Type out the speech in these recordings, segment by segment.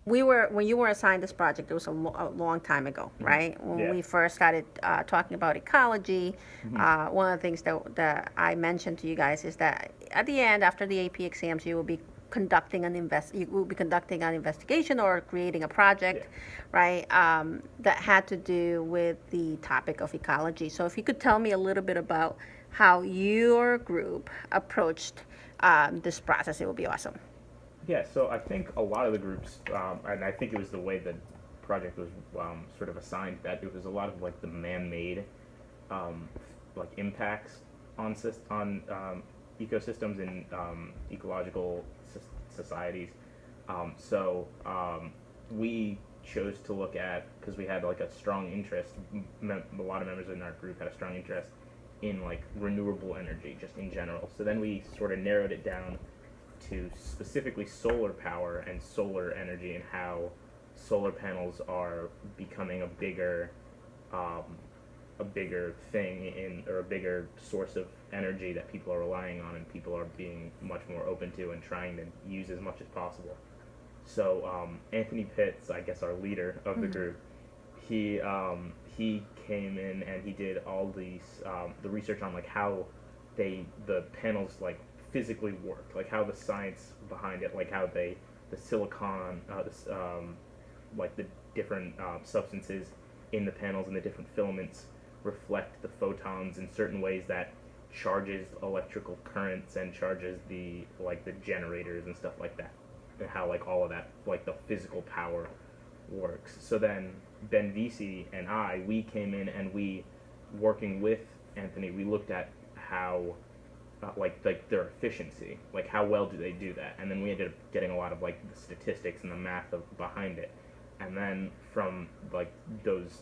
when you were assigned this project, it was a long time ago, Hmm. right? When Yeah. we first started talking about ecology, Hmm. one of the things that I mentioned to you guys is that at the end, after the AP exams, you will be conducting an investigation or creating a Yeah. project, right? That had to do with the topic of ecology. So if you could tell me a little bit about how your group approached this process, it would be awesome. Yeah, so I think a lot of the groups, and I think it was the way the project was sort of assigned, that it was a lot of like the man-made like impacts on ecosystems and ecological societies. So we chose to look at, because we had like a strong interest. A lot of members in our group had a strong interest in like renewable energy, just in general. So then we sort of narrowed it down to specifically solar power and solar energy, and how solar panels are becoming um, a bigger thing in, or a bigger source of energy that people are relying on and people are being much more open to and trying to use as much as possible. So Anthony Pitts, I guess our leader of the group, he came in and he did all these the research on like how the panels like physically work, like how the science behind it, like how the silicon, like the different substances in the panels and the different filaments reflect the photons in certain ways that charges electrical currents and charges the generators and stuff like that, and how like all of that, like the physical power works. So then Ben Vesey and we came in and we, working with Anthony, we looked at how like their efficiency, like how well do they do that, and then we ended up getting a lot of like the statistics and the math behind it, and then from like those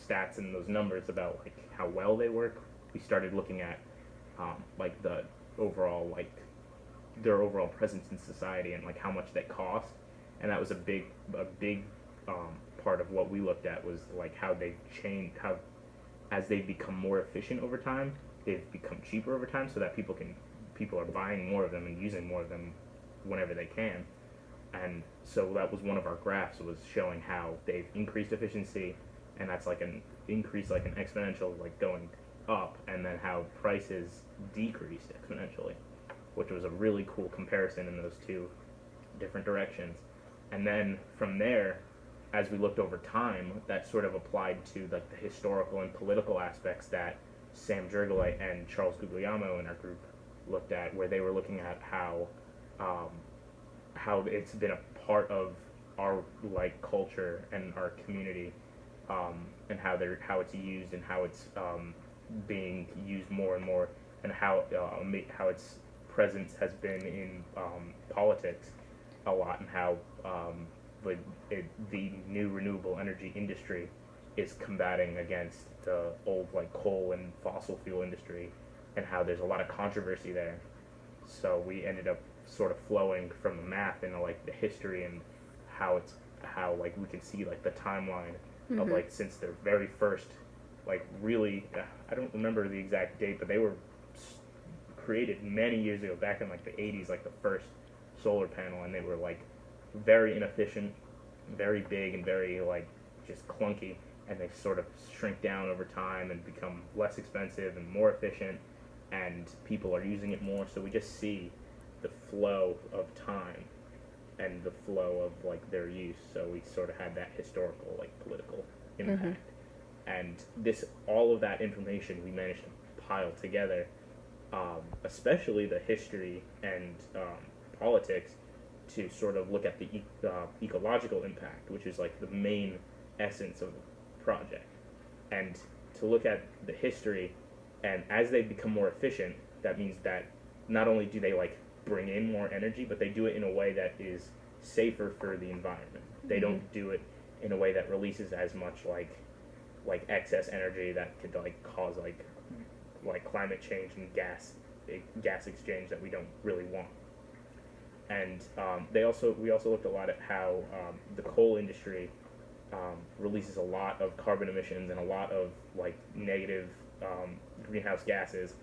stats and those numbers about like how well they work, we started looking at like the overall like their overall presence in society and like how much they cost, and that was a big part of what we looked at, was like how they change, how as they become more efficient over time, they've become cheaper over time, so that people are buying more of them and using more of them whenever they can. And so that was one of our graphs, was showing how they've increased efficiency, and that's like an increase, like an exponential, like going up, and then how prices decreased exponentially, which was a really cool comparison in those two different directions. And then from there, as we looked over time, that sort of applied to like the historical and political aspects that Sam Jergelite and Charles Guglielmo in our group looked at, where they were looking at um, how it's been a part of our like culture and our community, and how it's used and how it's being used more and more, and how its presence has been in politics a lot, and how the the new renewable energy industry is combating against the old like coal and fossil fuel industry, and how there's a lot of controversy there. So we ended up sort of flowing from the math into like the history, and how like we can see like the timeline of Mm-hmm. like since their very first, like really, I don't remember the exact date, but they were created many years ago, back in like the 80s, like the first solar panel, and they were like very inefficient, very big, and very like just clunky, and they sort of shrink down over time and become less expensive and more efficient, and people are using it more. So we just see the flow of time and the flow of like their use. So we sort of had that historical, like political Mm-hmm. impact, and this all of that information we managed to pile together, especially the history and politics, to sort of look at the ecological impact, which is like the main essence of the project, and to look at the history. And as they become more efficient, that means that not only do they like bring in more energy, but they do it in a way that is safer for the environment. They Mm-hmm. don't do it in a way that releases as much like excess energy that could like cause like climate change and gas exchange that we don't really want. And we also looked a lot at how the coal industry releases a lot of carbon emissions and a lot of like negative greenhouse gases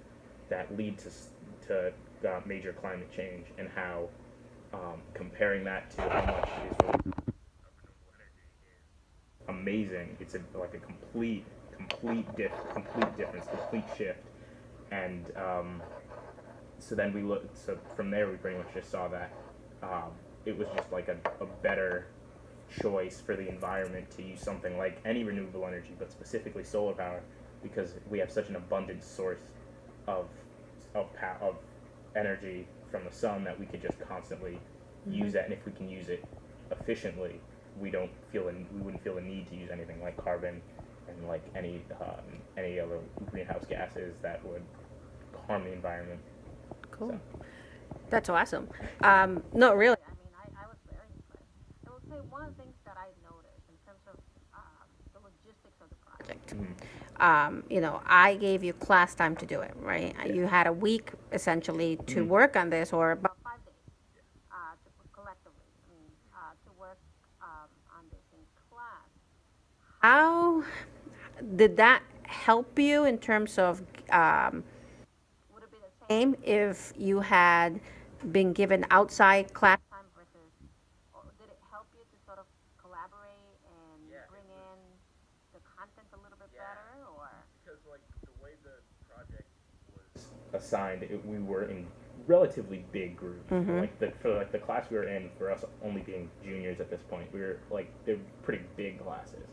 that lead to major climate change, and how comparing that to how much is really amazing. It's like a complete difference, complete shift. And so then we looked. So from there, we pretty much just saw that it was just like a better choice for the environment to use something like any renewable energy, but specifically solar power, because we have such an abundant source of of energy from the sun that we could just constantly use that, and if we can use it efficiently, we wouldn't feel the need to use anything like carbon and like any other greenhouse gases that would harm the environment. Cool. So. That's awesome. No, really. I mean, I was very impressed. I will say one of the things that I noticed in terms of the logistics of the project. You know, I gave you class time to do it, right? Yeah. You had a week essentially to work on this, or about 5 days to collectively, to work on this in class. How did that help you in terms of would it be the same if you had been given outside class time versus, or did it help you to sort of collaborate and bring in the content a little bit better, or? Because like the way the project was assigned, we were in relatively big groups. For the class we were in, for us only being juniors at this point, we were like they're pretty big classes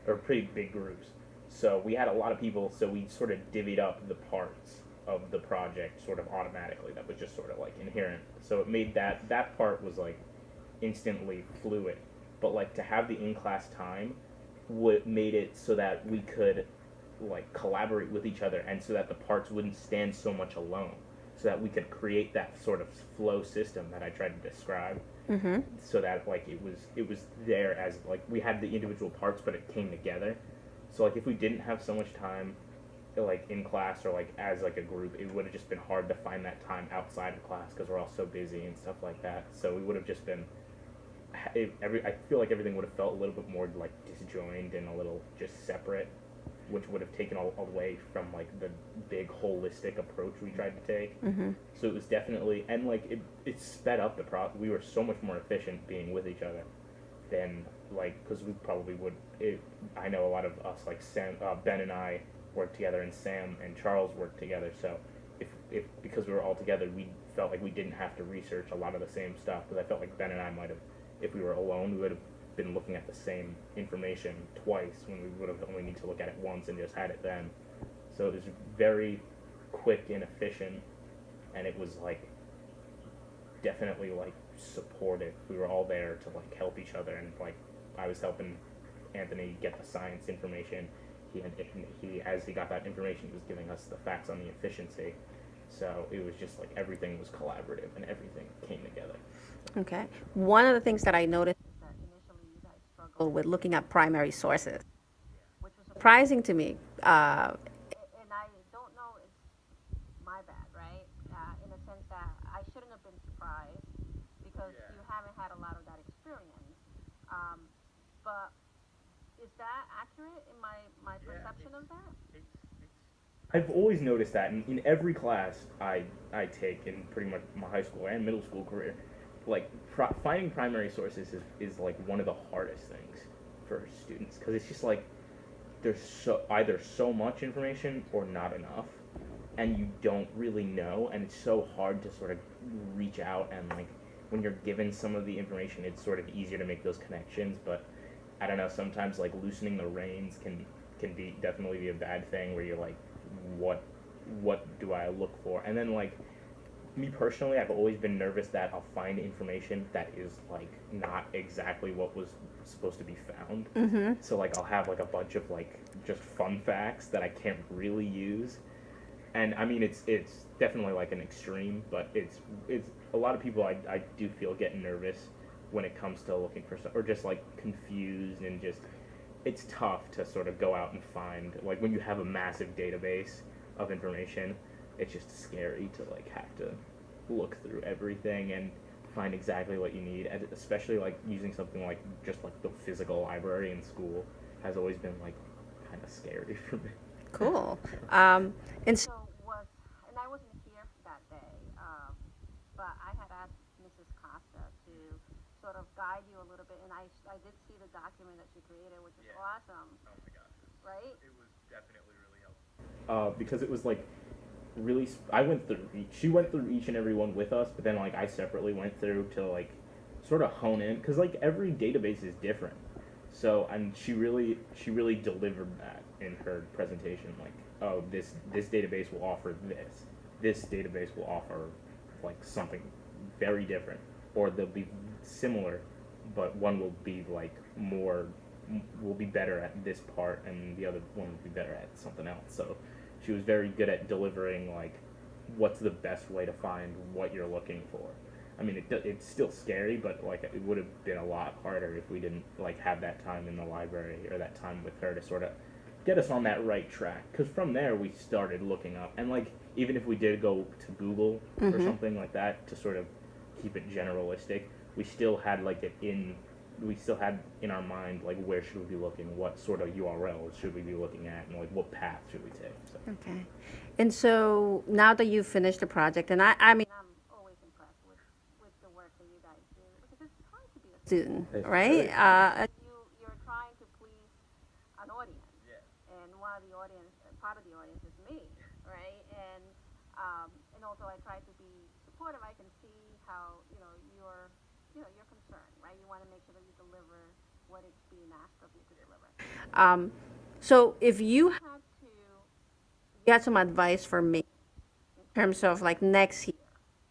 or pretty big groups. So we had a lot of people. So we sort of divvied up the parts of the project sort of automatically. That was just sort of like inherent. So it made that part was like instantly fluid. But like to have the in class time, what made it so that we could like collaborate with each other, and so that the parts wouldn't stand so much alone, so that we could create that sort of flow system that I tried to describe. So that like it was there as like we had the individual parts, but it came together. So like if we didn't have so much time like in class or like as like a group, it would have just been hard to find that time outside of class because we're all so busy and stuff like that. So we would have just been I feel like everything would have felt a little bit more like disjoined and a little just separate, which would have taken away from like the big holistic approach we tried to take. So it was definitely, and like it sped up we were so much more efficient being with each other than like, because we probably would I know a lot of us like Ben and I worked together, and Sam and Charles worked together. So if because we were all together, we felt like we didn't have to research a lot of the same stuff, because I felt like Ben and I might have, if we were alone, we would have been looking at the same information twice when we would have only need to look at it once and just had it then. So it was very quick and efficient, and it was like definitely like supportive. We were all there to like help each other, and like I was helping Anthony get the science information. He as he got that information, he was giving us the facts on the efficiency. So it was just like everything was collaborative and everything came together. Okay. One of the things that I noticed is that initially you guys struggled with looking at primary sources, which was surprising to me. And I don't know, it's my bad, right? In a sense that I shouldn't have been surprised because you haven't had a lot of that experience. But is that accurate in my perception of that? I've always noticed that in every class I take in pretty much my high school and middle school career, like finding primary sources is like one of the hardest things for students, because it's just like there's either so much information or not enough, and you don't really know, and it's so hard to sort of reach out, and like when you're given some of the information, it's sort of easier to make those connections. But I don't know, sometimes like loosening the reins can be definitely be a bad thing, where you're like, what do I look for? And then like me personally, I've always been nervous that I'll find information that is like not exactly what was supposed to be found. So like I'll have like a bunch of like just fun facts that I can't really use. And I mean it's definitely like an extreme, but it's a lot of people I do feel get nervous when it comes to looking for stuff, or just like confused, and just it's tough to sort of go out and find, like when you have a massive database of information, it's just scary to like have to look through everything and find exactly what you need. And especially like using something like just like the physical library in school has always been like kind of scary for me. Cool. And so and I wasn't here that day, but I had asked Mrs. Costa to sort of guide you a little bit. And I did see the document that you created, which is awesome, Oh my gosh. right? It was definitely really helpful. Because it was like really. I went through. She went through each and every one with us, but then like I separately went through to like sort of hone in because like every database is different. So and she really delivered that in her presentation. Like, oh, this database will offer this. This database will offer like something very different, or they'll be similar, but one will be like more will be better at this part, and the other one will be better at something else. So she was very good at delivering like what's the best way to find what you're looking for. I mean, it's still scary, but like it would have been a lot harder if we didn't like have that time in the library or that time with her to sort of get us on that right track. Because from there we started looking up, and like even if we did go to Google or something like that to sort of keep it generalistic, we still had like we still had in our mind like where should we be looking, what sort of URLs should we be looking at, and like what path should we take. So. Okay. And so now that you've finished the project, and I mean, I'm always impressed with the work that you guys do because it's hard to be a student, It's right? very You're trying to please an audience, and one of the audience, part of the audience is me, right? And also I try to be supportive. I can see how you're concerned, right? You want to make sure that you deliver what it's being asked of you to deliver. So if you had some advice for me in terms of like next year,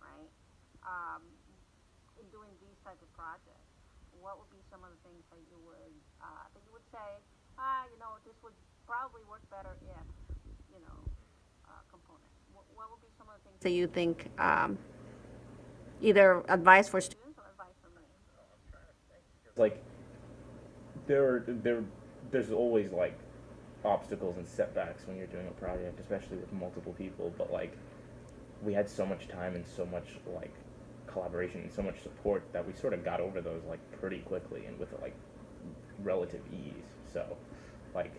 right? In doing these type of projects, what would be some of the things that you would say, this would probably work better if, component. What would be some of the things that you think, either advice for students or advice for me? Like there's always like obstacles and setbacks when you're doing a project, especially with multiple people. But like we had so much time and so much like collaboration and so much support that we sort of got over those like pretty quickly and with like relative ease. So like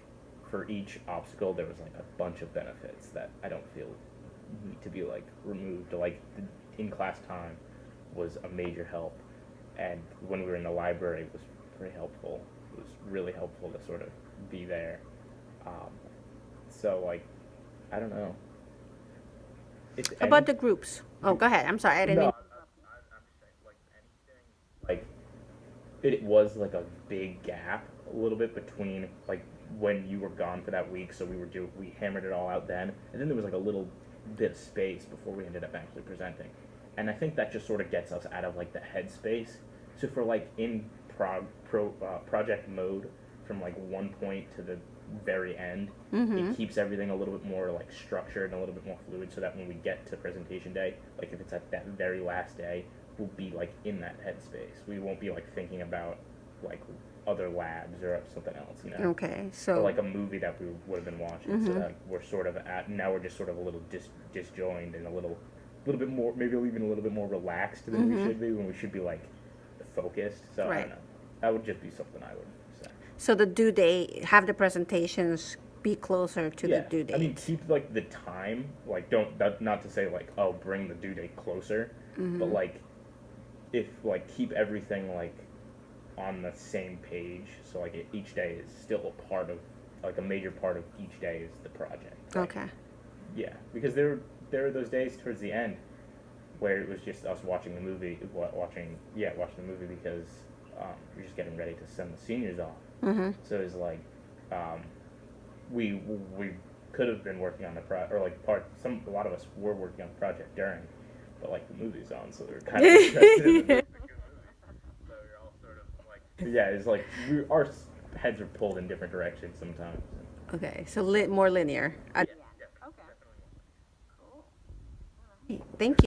for each obstacle there was like a bunch of benefits that I don't feel need to be like removed. Like the in class time was a major help, and when we were in the library it was pretty helpful. It was really helpful to sort of be there. Um, so like I don't know. About the groups. Oh, go ahead. I'm sorry. I didn't No, mean. I'm just saying, like anything, like it was like a big gap a little bit between like when you were gone for that week, so we hammered it all out then, and then there was like a little bit of space before we ended up actually presenting, and I think that just sort of gets us out of like the headspace. So for like in project mode, from like one point to the very end, it keeps everything a little bit more like structured and a little bit more fluid, so that when we get to presentation day, like if it's at that very last day, we'll be like in that headspace. We won't be like thinking about like other labs or something else, Okay, or so like a movie that we would have been watching. So that we're sort of at now we're just sort of a little disjoined and a little bit more, maybe even a little bit more relaxed than we should be, when we should be like focused. So I Right. don't know. That would just be something I would say. so the due date, have the presentations be closer to the due date. I mean, keep like the time, like not to say like, oh, bring the due date closer, but like if like keep everything like on the same page, so like each day is still a part of like a major part of each day is the project. Like, Okay. yeah, because there are those days towards the end where it was just us watching the movie, watching the movie because we're just getting ready to send the seniors off. So it's like we could have been working on the or like a lot of us were working on the project during, but like the movie's on, so we were kind of interested in the movie. So you're all sort of like it's like our heads are pulled in different directions sometimes. Okay, so more linear. Yeah, Okay. definitely. Cool. Thank you.